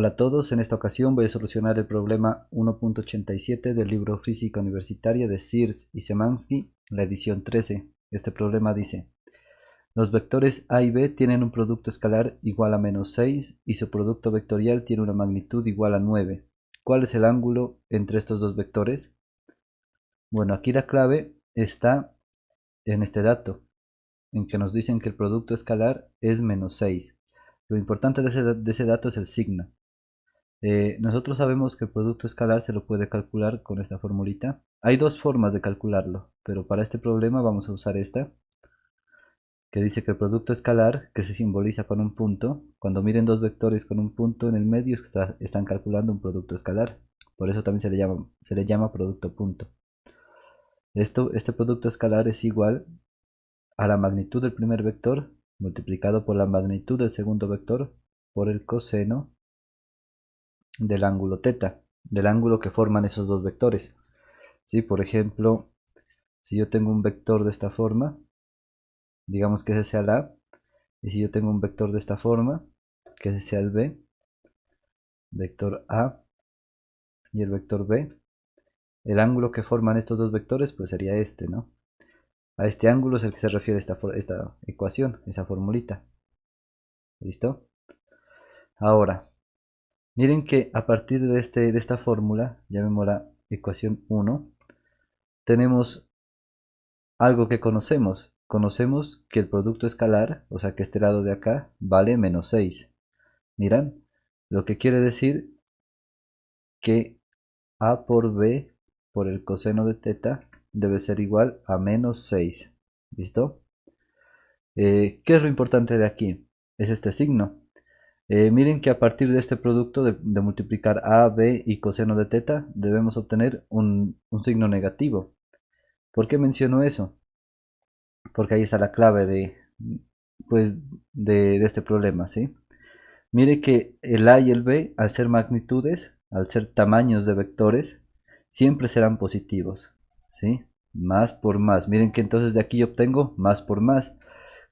Hola a todos, en esta ocasión voy a solucionar el problema 1.87 del libro Física Universitaria de Sears y Szymanski, la edición 13. Este problema dice: los vectores A y B tienen un producto escalar igual a -6 y su producto vectorial tiene una magnitud igual a 9. ¿Cuál es el ángulo entre estos dos vectores? Bueno, aquí la clave está en este dato, en que nos dicen que el producto escalar es -6. Lo importante de ese dato es el signo. Nosotros sabemos que el producto escalar se lo puede calcular con esta formulita. Hay dos formas de calcularlo, pero para este problema vamos a usar esta, que dice que el producto escalar, que se simboliza con un punto, cuando miren dos vectores con un punto en el medio, están calculando un producto escalar. Por eso también se le llama producto punto. Este producto escalar es igual a la magnitud del primer vector multiplicado por la magnitud del segundo vector por el coseno del ángulo θ, del ángulo que forman esos dos vectores. ¿Sí? Por ejemplo, si yo tengo un vector de esta forma, digamos que ese sea el A, y si yo tengo un vector de esta forma, que ese sea el B, vector A y el vector B, el ángulo que forman estos dos vectores pues sería este, ¿no? A este ángulo es el que se refiere esta ecuación, esa formulita. ¿Listo? Ahora, miren que a partir de esta fórmula, llamémosla ecuación 1, tenemos algo que conocemos. Conocemos que el producto escalar, o sea que este lado de acá, vale -6. Miran, lo que quiere decir que A por B por el coseno de θ debe ser igual a -6. ¿Listo? ¿Qué es lo importante de aquí? Es este signo. Miren que a partir de este producto de multiplicar A, B y coseno de θ debemos obtener un signo negativo. ¿Por qué menciono eso? Porque ahí está la clave pues, de este problema, ¿sí? Mire que el A y el B, al ser magnitudes, al ser tamaños de vectores, siempre serán positivos, ¿sí? Más por más. Miren que entonces de aquí obtengo más por más.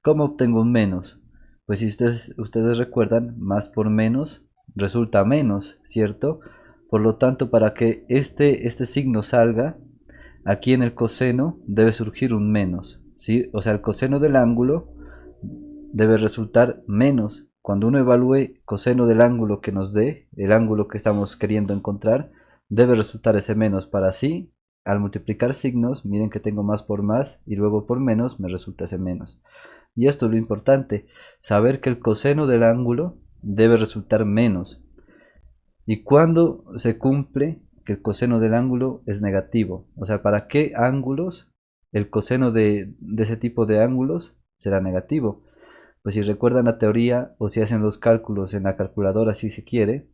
¿Cómo obtengo un menos? Pues si ustedes recuerdan, más por menos resulta menos, ¿cierto? Por lo tanto, para que este signo salga, aquí en el coseno debe surgir un menos, ¿sí? O sea, el coseno del ángulo debe resultar menos. Cuando uno evalúe coseno del ángulo que nos dé, el ángulo que estamos queriendo encontrar, debe resultar ese menos para así, al multiplicar signos, miren que tengo más por más y luego por menos me resulta ese menos. Y esto es lo importante, saber que el coseno del ángulo debe resultar menos. ¿Y cuándo se cumple que el coseno del ángulo es negativo? O sea, ¿para qué ángulos el coseno de ese tipo de ángulos será negativo? Pues si recuerdan la teoría o si hacen los cálculos en la calculadora si se quiere,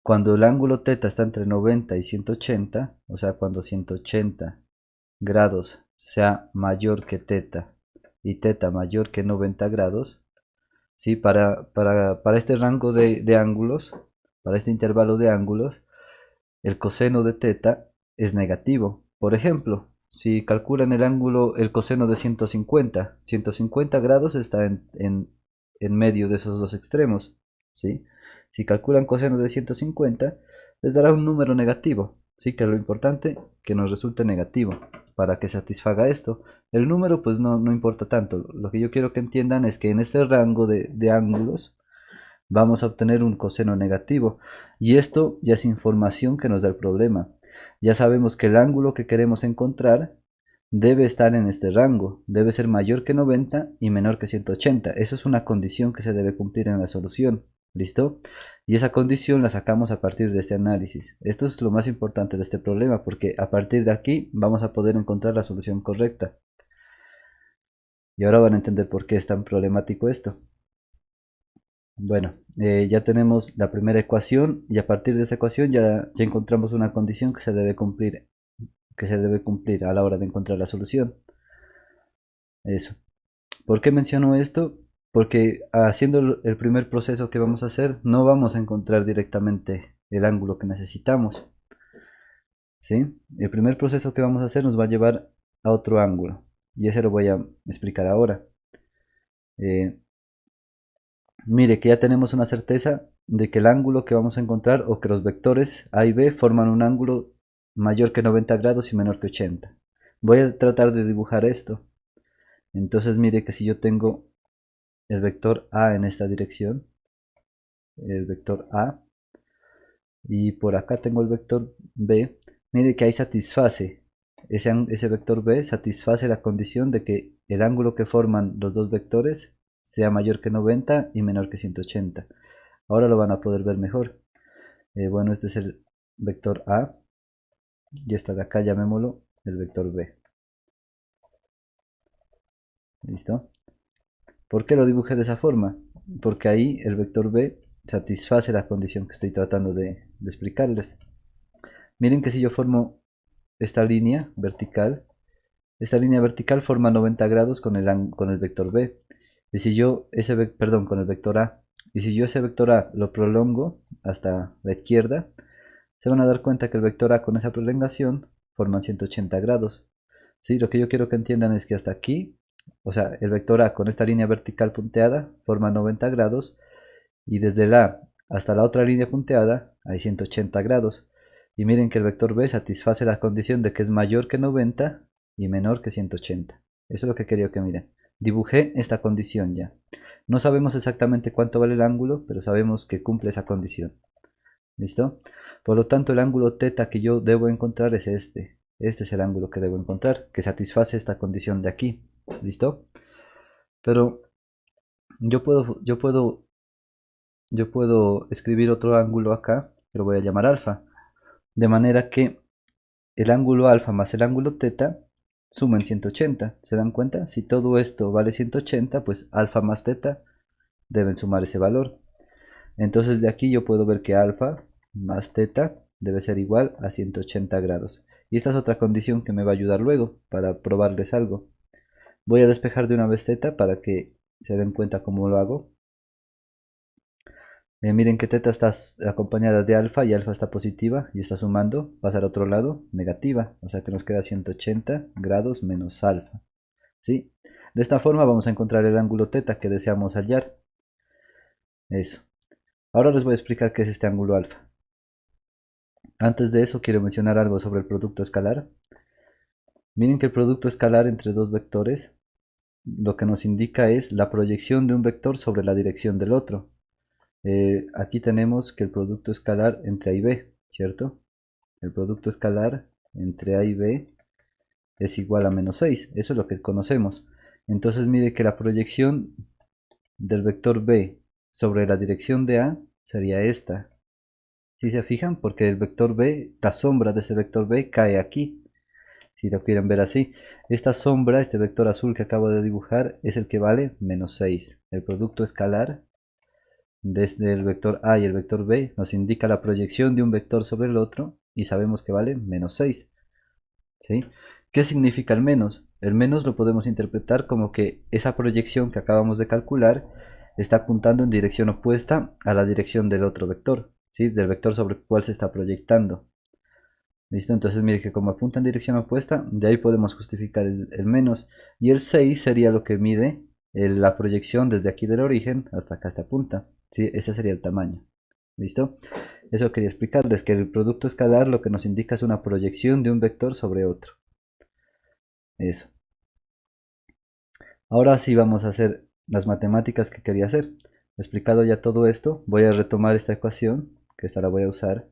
cuando el ángulo θ está entre 90 y 180, o sea, cuando 180 grados sea mayor que θ y θ mayor que 90 grados, ¿sí? Para este rango de ángulos, para este intervalo de ángulos, el coseno de θ es negativo. Por ejemplo, si calculan el ángulo, el coseno de 150 grados está en medio de esos dos extremos, ¿sí? Si calculan coseno de 150, les dará un número negativo, ¿sí? Que es lo importante, que nos resulte negativo, para que satisfaga esto. El número pues no importa tanto, lo que yo quiero que entiendan es que en este rango de ángulos, vamos a obtener un coseno negativo. Y esto ya es información que nos da el problema. Ya sabemos que el ángulo que queremos encontrar debe estar en este rango, debe ser mayor que 90 y menor que 180. Eso es una condición que se debe cumplir en la solución. ¿Listo? Y esa condición la sacamos a partir de este análisis. Esto es lo más importante de este problema, porque a partir de aquí vamos a poder encontrar la solución correcta. Y ahora van a entender por qué es tan problemático esto. Bueno, ya tenemos la primera ecuación y a partir de esta ecuación ya encontramos una condición que se debe cumplir a la hora de encontrar la solución. Eso. ¿Por qué menciono esto? Porque haciendo el primer proceso que vamos a hacer, no vamos a encontrar directamente el ángulo que necesitamos, ¿sí? El primer proceso que vamos a hacer nos va a llevar a otro ángulo y ese lo voy a explicar ahora. Eh, mire que ya tenemos una certeza de que el ángulo que vamos a encontrar o que los vectores A y B forman un ángulo mayor que 90 grados y menor que 80. Voy a tratar de dibujar esto. Entonces mire que si yo tengo el vector A en esta dirección, el vector A, y por acá tengo el vector B, mire que ahí satisface, ese vector B satisface la condición de que el ángulo que forman los dos vectores sea mayor que 90 y menor que 180. Ahora lo van a poder ver mejor. Bueno, este es el vector A y esta de acá llamémoslo el vector B. ¿Listo? ¿Por qué lo dibujé de esa forma? Porque ahí el vector B satisface la condición que estoy tratando de explicarles. Miren que si yo formo esta línea vertical forma 90 grados con el vector B. Y si yo perdón, con el vector A. Y si yo ese vector A lo prolongo hasta la izquierda, se van a dar cuenta que el vector A con esa prolongación forman 180 grados. ¿Sí? Lo que yo quiero que entiendan es que hasta aquí, o sea, el vector A con esta línea vertical punteada forma 90 grados y desde el A hasta la otra línea punteada hay 180 grados. Y miren que el vector B satisface la condición de que es mayor que 90 y menor que 180. Eso es lo que quería que miren. Dibujé esta condición ya. No sabemos exactamente cuánto vale el ángulo, pero sabemos que cumple esa condición. ¿Listo? Por lo tanto, el ángulo θ que yo debo encontrar es este. Este es el ángulo que debo encontrar, que satisface esta condición de aquí. ¿Listo? Pero yo puedo escribir otro ángulo acá, que lo voy a llamar alfa. De manera que el ángulo alfa más el ángulo θ suman 180. ¿Se dan cuenta? Si todo esto vale 180, pues alfa más θ deben sumar ese valor. Entonces de aquí yo puedo ver que alfa más θ debe ser igual a 180 grados. Y esta es otra condición que me va a ayudar luego para probarles algo. Voy a despejar de una vez θ para que se den cuenta cómo lo hago. Miren que θ está acompañada de alfa y alfa está positiva y está sumando, pasa al otro lado, negativa, o sea que nos queda 180 grados menos alfa. ¿Sí? De esta forma vamos a encontrar el ángulo θ que deseamos hallar. Eso. Ahora les voy a explicar qué es este ángulo alfa. Antes de eso quiero mencionar algo sobre el producto escalar. Miren que el producto escalar entre dos vectores lo que nos indica es la proyección de un vector sobre la dirección del otro. Aquí tenemos que el producto escalar entre A y B, ¿cierto? El producto escalar entre A y B es igual a menos 6, eso es lo que conocemos. Entonces mire que la proyección del vector B sobre la dirección de A sería esta. ¿Sí se fijan? Porque el vector B, la sombra de ese vector B cae aquí. Si lo quieren ver así, esta sombra, este vector azul que acabo de dibujar, es el que vale menos 6. El producto escalar desde el vector A y el vector B nos indica la proyección de un vector sobre el otro y sabemos que vale menos 6. ¿Sí? ¿Qué significa el menos? El menos lo podemos interpretar como que esa proyección que acabamos de calcular está apuntando en dirección opuesta a la dirección del otro vector, ¿sí? Del vector sobre el cual se está proyectando. ¿Listo? Entonces mire que como apunta en dirección opuesta, de ahí podemos justificar el menos. Y el 6 sería lo que mide la proyección desde aquí del origen hasta acá esta punta. ¿Sí? Ese sería el tamaño. ¿Listo? Eso quería explicarles, que el producto escalar lo que nos indica es una proyección de un vector sobre otro. Eso. Ahora sí vamos a hacer las matemáticas que quería hacer. Explicado ya todo esto, voy a retomar esta ecuación, que esta la voy a usar.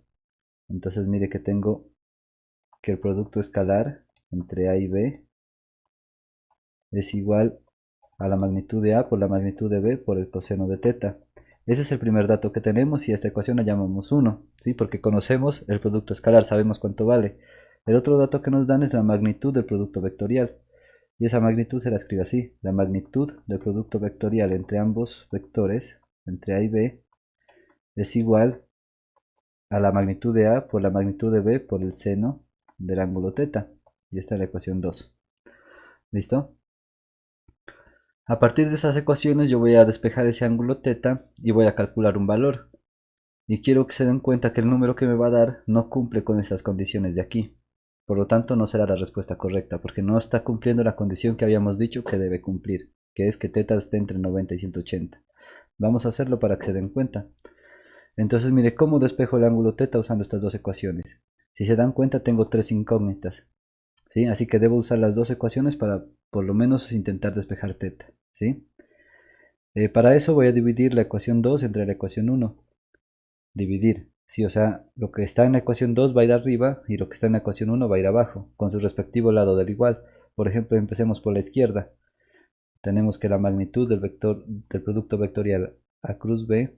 Entonces mire que tengo que el producto escalar entre A y B es igual a la magnitud de A por la magnitud de B por el coseno de θ. Ese es el primer dato que tenemos y a esta ecuación la llamamos 1, ¿sí? Porque conocemos el producto escalar, sabemos cuánto vale. El otro dato que nos dan es la magnitud del producto vectorial. Y esa magnitud se la escribe así: la magnitud del producto vectorial entre ambos vectores, entre A y B, es igual a la magnitud de A por la magnitud de B por el seno del ángulo θ. Y esta es la ecuación 2. ¿Listo? A partir de esas ecuaciones yo voy a despejar ese ángulo θ y voy a calcular un valor. Y quiero que se den cuenta que el número que me va a dar no cumple con esas condiciones de aquí. Por lo tanto no será la respuesta correcta, porque no está cumpliendo la condición que habíamos dicho que debe cumplir, que es que θ esté entre 90 y 180. Vamos a hacerlo para que se den cuenta. Entonces mire cómo despejo el ángulo θ usando estas dos ecuaciones. Si se dan cuenta tengo tres incógnitas, ¿sí? Así que debo usar las dos ecuaciones para por lo menos intentar despejar θ, ¿sí? Para eso voy a dividir la ecuación 2 entre la ecuación 1. Dividir, sí, o sea, lo que está en la ecuación 2 va a ir arriba y lo que está en la ecuación 1 va a ir abajo, con su respectivo lado del igual. Por ejemplo, empecemos por la izquierda. Tenemos que la magnitud del vector del producto vectorial A cruz B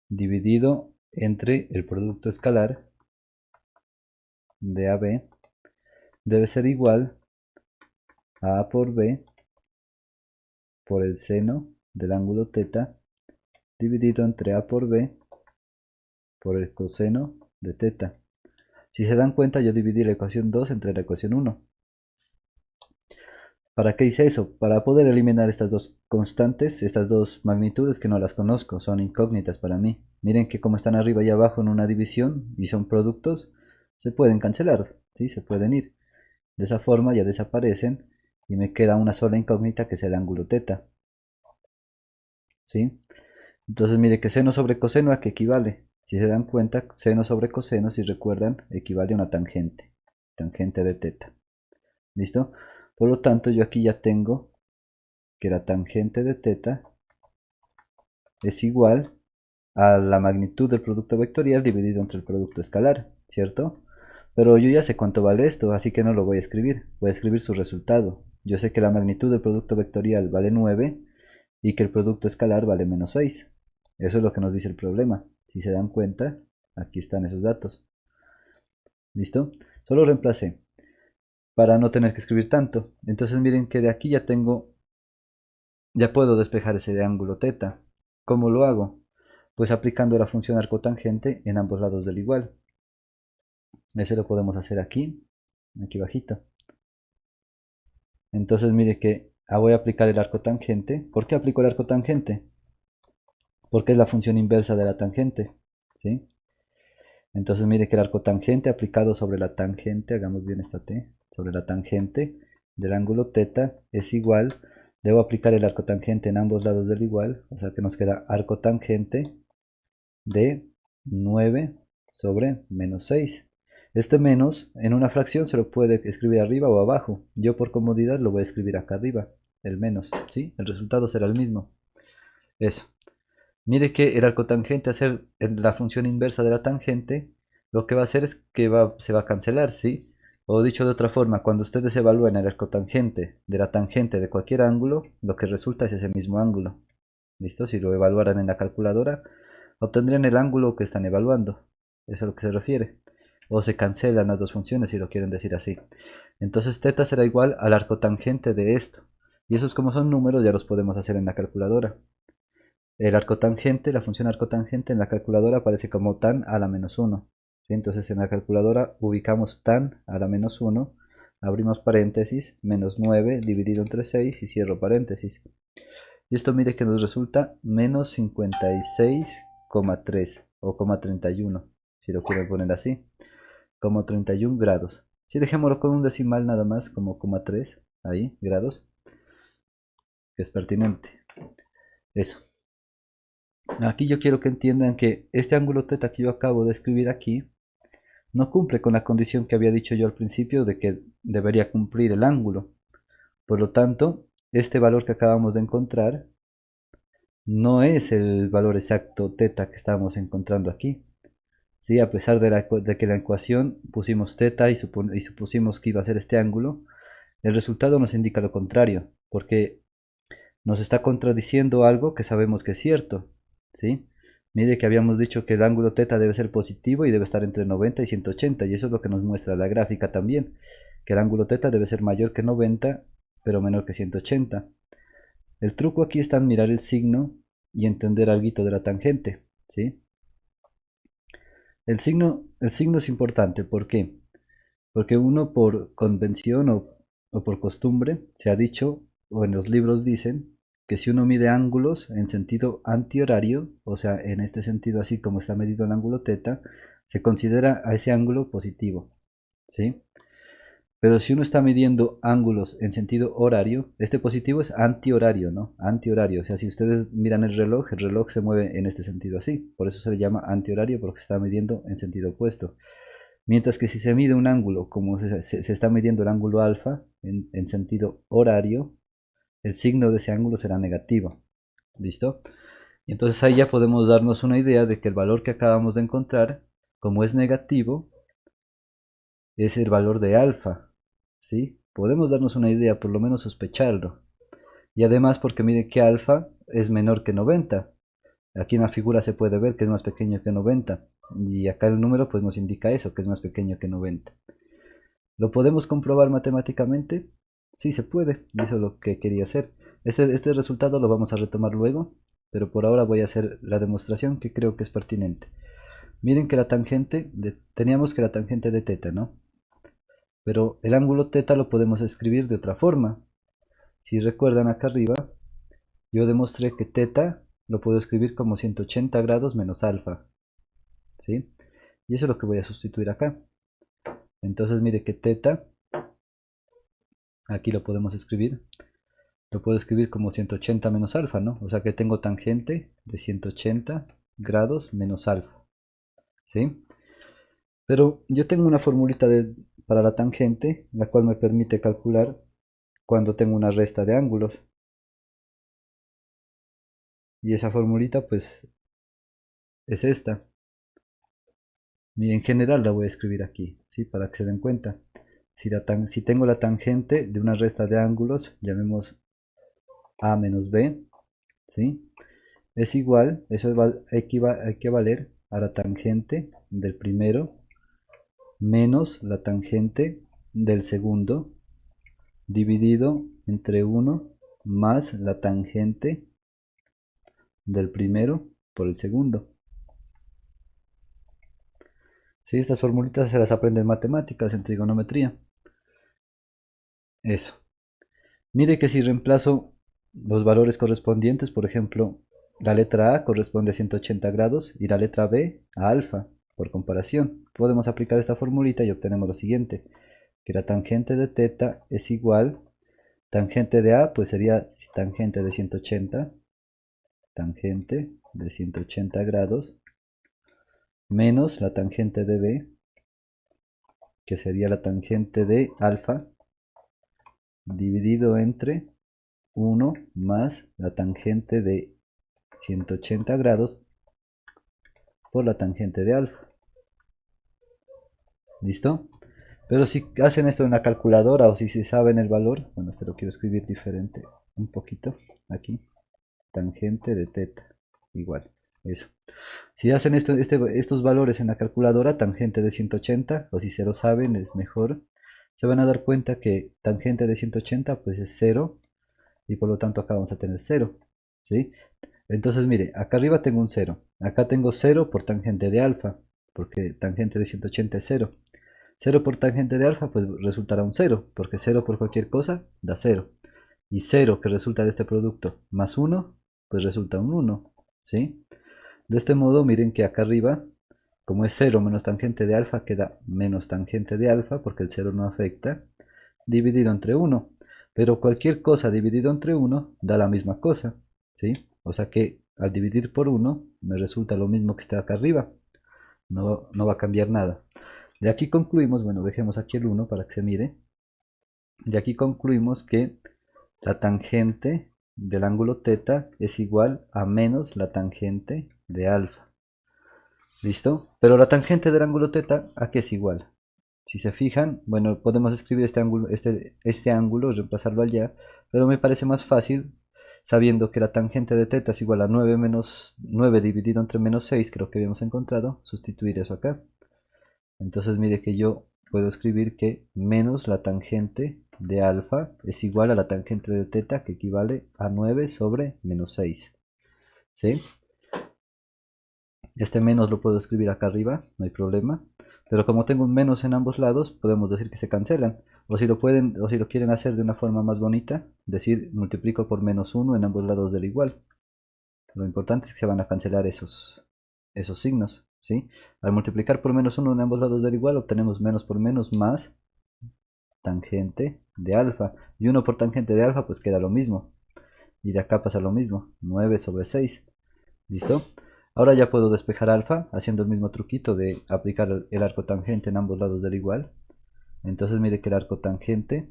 dividido entre el producto escalar de AB debe ser igual a A por B por el seno del ángulo θ dividido entre A por B por el coseno de θ. Si se dan cuenta, yo dividí la ecuación 2 entre la ecuación 1. ¿Para qué hice eso? Para poder eliminar estas dos constantes, estas dos magnitudes que no las conozco, son incógnitas para mí. Miren que como están arriba y abajo en una división y son productos, se pueden cancelar, ¿sí? Se pueden ir. De esa forma ya desaparecen y me queda una sola incógnita que es el ángulo θ, ¿sí? Entonces mire que seno sobre coseno a qué equivale. Si se dan cuenta, seno sobre coseno, si recuerdan, equivale a una tangente, tangente de θ. ¿Listo? Por lo tanto, yo aquí ya tengo que la tangente de θ es igual a la magnitud del producto vectorial dividido entre el producto escalar, ¿cierto? Pero yo ya sé cuánto vale esto, así que no lo voy a escribir. Voy a escribir su resultado. Yo sé que la magnitud del producto vectorial vale 9 y que el producto escalar vale menos 6. Eso es lo que nos dice el problema. Si se dan cuenta, aquí están esos datos. ¿Listo? Solo reemplacé para no tener que escribir tanto. Entonces miren que de aquí ya puedo despejar ese ángulo θ. ¿Cómo lo hago? Pues aplicando la función arcotangente en ambos lados del igual. Ese lo podemos hacer aquí bajito. Entonces mire que voy a aplicar el arcotangente. ¿Por qué aplico el arcotangente? Porque es la función inversa de la tangente, ¿sí? Entonces mire que el arcotangente aplicado sobre la tangente, hagamos bien esta t, sobre la tangente del ángulo θ es igual, debo aplicar el arcotangente en ambos lados del igual, o sea que nos queda arcotangente de 9 sobre menos 6. Este menos en una fracción se lo puede escribir arriba o abajo. Yo por comodidad lo voy a escribir acá arriba, el menos, ¿sí? El resultado será el mismo. Eso. Mire que el arcotangente, hacer la función inversa de la tangente, lo que va a hacer es que se va a cancelar, ¿sí? O dicho de otra forma, cuando ustedes evalúen el arcotangente de la tangente de cualquier ángulo, lo que resulta es ese mismo ángulo. ¿Listo? Si lo evaluaran en la calculadora, obtendrían el ángulo que están evaluando. Eso es a lo que se refiere. O se cancelan las dos funciones si lo quieren decir así. Entonces θ será igual al arcotangente de esto. Y esos como son números ya los podemos hacer en la calculadora. El arcotangente, la función arcotangente en la calculadora aparece como tan a la menos 1. ¿Sí? Entonces en la calculadora ubicamos tan a la menos 1, abrimos paréntesis, menos 9 dividido entre 6 y cierro paréntesis. Y esto mire que nos resulta menos 56,3 o 31, si lo quieren poner así, como 31 grados. Si dejémoslo con un decimal nada más, como 3, ahí, grados, que es pertinente. Eso. Aquí yo quiero que entiendan que este ángulo θ que yo acabo de escribir aquí no cumple con la condición que había dicho yo al principio de que debería cumplir el ángulo. Por lo tanto, este valor que acabamos de encontrar no es el valor exacto θ que estábamos encontrando aquí. ¿Sí? A pesar de que la ecuación pusimos θ y supusimos que iba a ser este ángulo, el resultado nos indica lo contrario, porque nos está contradiciendo algo que sabemos que es cierto, ¿sí? Mire que habíamos dicho que el ángulo θ debe ser positivo y debe estar entre 90 y 180, y eso es lo que nos muestra la gráfica también, que el ángulo θ debe ser mayor que 90, pero menor que 180. El truco aquí está en mirar el signo y entender algo de la tangente, ¿sí? El signo es importante, ¿por qué? Porque uno por convención o por costumbre se ha dicho, o en los libros dicen, que si uno mide ángulos en sentido antihorario, o sea, en este sentido así como está medido el ángulo θ, se considera a ese ángulo positivo, ¿sí? Pero si uno está midiendo ángulos en sentido horario, este positivo es antihorario, ¿no? Antihorario. O sea, si ustedes miran el reloj se mueve en este sentido así. Por eso se le llama antihorario, porque se está midiendo en sentido opuesto. Mientras que si se mide un ángulo, como se está midiendo el ángulo alfa en sentido horario, el signo de ese ángulo será negativo. ¿Listo? Y entonces ahí ya podemos darnos una idea de que el valor que acabamos de encontrar, como es negativo, es el valor de alfa. ¿Sí? Podemos darnos una idea, por lo menos sospecharlo. Y además porque mire que alfa es menor que 90. Aquí en la figura se puede ver que es más pequeño que 90. Y acá el número pues nos indica eso, que es más pequeño que 90. ¿Lo podemos comprobar matemáticamente? Sí, se puede. Y eso es lo que quería hacer. Este resultado lo vamos a retomar luego, pero por ahora voy a hacer la demostración que creo que es pertinente. Miren que teníamos que la tangente de teta, ¿no? Pero el ángulo teta lo podemos escribir de otra forma. Si recuerdan acá arriba, yo demostré que teta lo puedo escribir como 180 grados menos alfa. ¿Sí? Y eso es lo que voy a sustituir acá. Entonces mire que teta, aquí lo podemos escribir. Lo puedo escribir como 180 menos alfa, ¿no? O sea que tengo tangente de 180 grados menos alfa. ¿Sí? Pero yo tengo una formulita para la tangente, la cual me permite calcular cuando tengo una resta de ángulos. Y esa formulita pues es esta. Y en general la voy a escribir aquí, ¿sí? Para que se den cuenta. Si tengo la tangente de una resta de ángulos, llamemos a menos b, ¿sí? Es igual, eso va a equivaler a la tangente del primero menos la tangente del segundo dividido entre 1 más la tangente del primero por el segundo. Sí, estas formulitas se las aprenden en matemáticas, en trigonometría. Eso. Mire que si reemplazo los valores correspondientes, por ejemplo, la letra A corresponde a 180 grados y la letra B a alfa. Por comparación, podemos aplicar esta formulita y obtenemos lo siguiente, que la tangente de teta es igual, tangente de A pues sería tangente de 180 grados, menos la tangente de B, que sería la tangente de alfa, dividido entre 1 más la tangente de 180 grados por la tangente de alfa. ¿Listo? Pero si hacen esto en la calculadora o si se saben el valor, bueno, este lo quiero escribir diferente un poquito, aquí, tangente de teta, igual, eso. Si hacen estos valores en la calculadora, tangente de 180, o si se lo saben es mejor, se van a dar cuenta que tangente de 180 pues es 0, y por lo tanto acá vamos a tener 0, ¿sí? Entonces mire, acá arriba tengo un 0, acá tengo 0 por tangente de alfa, porque tangente de 180 es 0. 0 por tangente de alfa pues resultará un 0, porque 0 por cualquier cosa da 0. Y 0 que resulta de este producto más 1, pues resulta un 1, ¿sí? De este modo miren que acá arriba, como es 0 menos tangente de alfa, queda menos tangente de alfa, porque el 0 no afecta, dividido entre 1. Pero cualquier cosa dividido entre 1 da la misma cosa, ¿sí? O sea que al dividir por 1 me resulta lo mismo que está acá arriba. No va a cambiar nada. De aquí concluimos, bueno, dejemos aquí el 1 para que se mire. De aquí concluimos que la tangente del ángulo teta es igual a menos la tangente de alfa. ¿Listo? Pero la tangente del ángulo teta, ¿a qué es igual? Si se fijan, bueno, podemos escribir este ángulo, reemplazarlo allá, pero me parece más fácil sabiendo que la tangente de teta es igual a 9 menos 9 dividido entre menos 6, creo que habíamos encontrado, sustituir eso acá. Entonces mire que yo puedo escribir que menos la tangente de alfa es igual a la tangente de teta, que equivale a 9 sobre menos 6. ¿Sí? Este menos lo puedo escribir acá arriba, no hay problema. Pero como tengo un menos en ambos lados, podemos decir que se cancelan. O si lo quieren hacer de una forma más bonita, decir multiplico por menos 1 en ambos lados del igual. Lo importante es que se van a cancelar esos signos, ¿sí? Al multiplicar por menos 1 en ambos lados del igual, obtenemos menos por menos más, tangente de alfa. Y 1 por tangente de alfa pues queda lo mismo. Y de acá pasa lo mismo, 9 sobre 6. ¿Listo? Ahora ya puedo despejar alfa haciendo el mismo truquito de aplicar el arco tangente en ambos lados del igual. Entonces mire que el arco tangente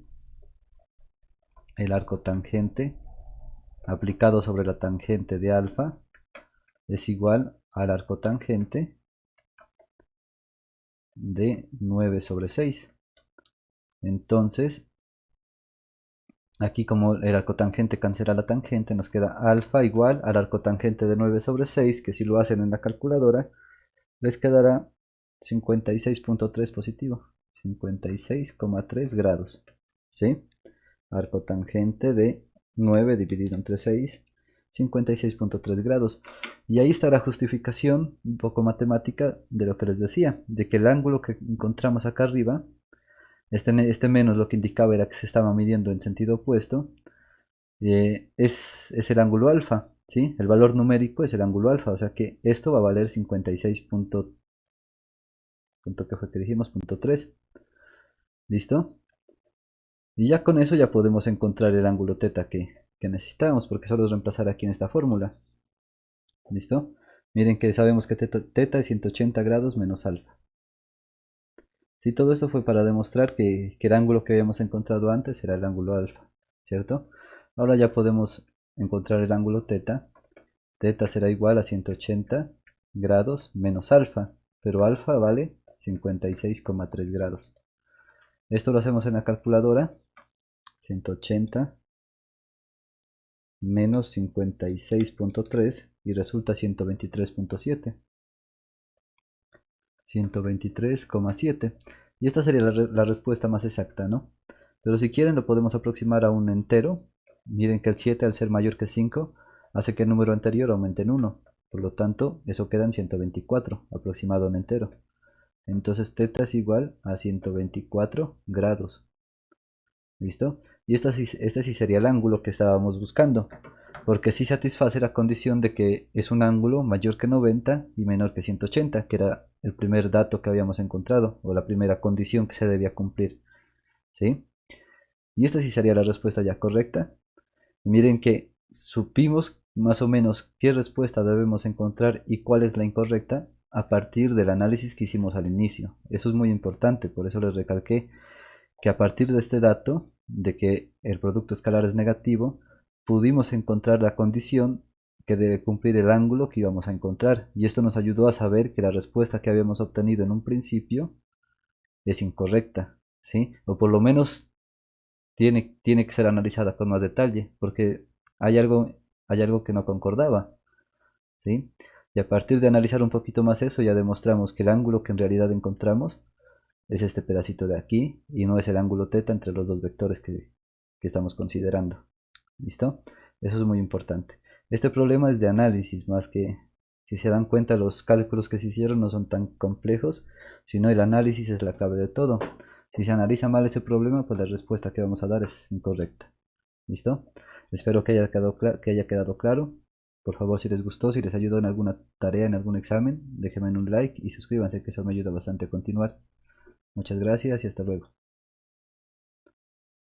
aplicado sobre la tangente de alfa es igual al arco tangente de 9 sobre 6. Entonces, aquí como el arco tangente cancela la tangente, nos queda alfa igual al arco tangente de 9 sobre 6, que si lo hacen en la calculadora, les quedará 56.3 positivo, 56,3 grados. ¿Sí? Arco tangente de 9 dividido entre 6, 56.3 grados. Y ahí está la justificación un poco matemática de lo que les decía, de que el ángulo que encontramos acá arriba, este menos lo que indicaba era que se estaba midiendo en sentido opuesto, es el ángulo alfa, ¿sí? El valor numérico es el ángulo alfa, o sea que esto va a valer 56. ¿Qué fue que dijimos? Punto 3. ¿Listo? Y ya con eso ya podemos encontrar el ángulo teta que necesitamos, porque solo es reemplazar aquí en esta fórmula. ¿Listo? Miren que sabemos que teta es 180 grados menos alfa. Sí, todo esto fue para demostrar que el ángulo que habíamos encontrado antes era el ángulo alfa, ¿cierto? Ahora ya podemos encontrar el ángulo teta. Teta será igual a 180 grados menos alfa, pero alfa vale 56,3 grados. Esto lo hacemos en la calculadora. 180 menos 56.3 y resulta 123.7. 123,7. Y esta sería la respuesta más exacta, ¿no? Pero si quieren lo podemos aproximar a un entero. Miren que el 7 al ser mayor que 5 hace que el número anterior aumente en 1. Por lo tanto, eso queda en 124, aproximado a un entero. Entonces teta es igual a 124 grados. ¿Listo? Y este sí sería el ángulo que estábamos buscando, porque sí satisface la condición de que es un ángulo mayor que 90 y menor que 180, que era el primer dato que habíamos encontrado, o la primera condición que se debía cumplir. ¿Sí? Y esta sí sería la respuesta ya correcta. Y miren que supimos más o menos qué respuesta debemos encontrar y cuál es la incorrecta a partir del análisis que hicimos al inicio. Eso es muy importante, por eso les recalqué que a partir de este dato, de que el producto escalar es negativo, pudimos encontrar la condición que debe cumplir el ángulo que íbamos a encontrar. Y esto nos ayudó a saber que la respuesta que habíamos obtenido en un principio es incorrecta, ¿sí? O por lo menos tiene que ser analizada con más detalle, porque hay algo que no concordaba, ¿sí? Y a partir de analizar un poquito más eso, ya demostramos que el ángulo que en realidad encontramos es este pedacito de aquí y no es el ángulo teta entre los dos vectores que estamos considerando. ¿Listo? Eso es muy importante. Este problema es de análisis, más que, si se dan cuenta, los cálculos que se hicieron no son tan complejos, sino el análisis es la clave de todo. Si se analiza mal ese problema, pues la respuesta que vamos a dar es incorrecta. ¿Listo? Espero que haya quedado claro. Por favor, si les gustó, si les ayudó en alguna tarea, en algún examen, déjenme un like y suscríbanse, que eso me ayuda bastante a continuar. Muchas gracias y hasta luego.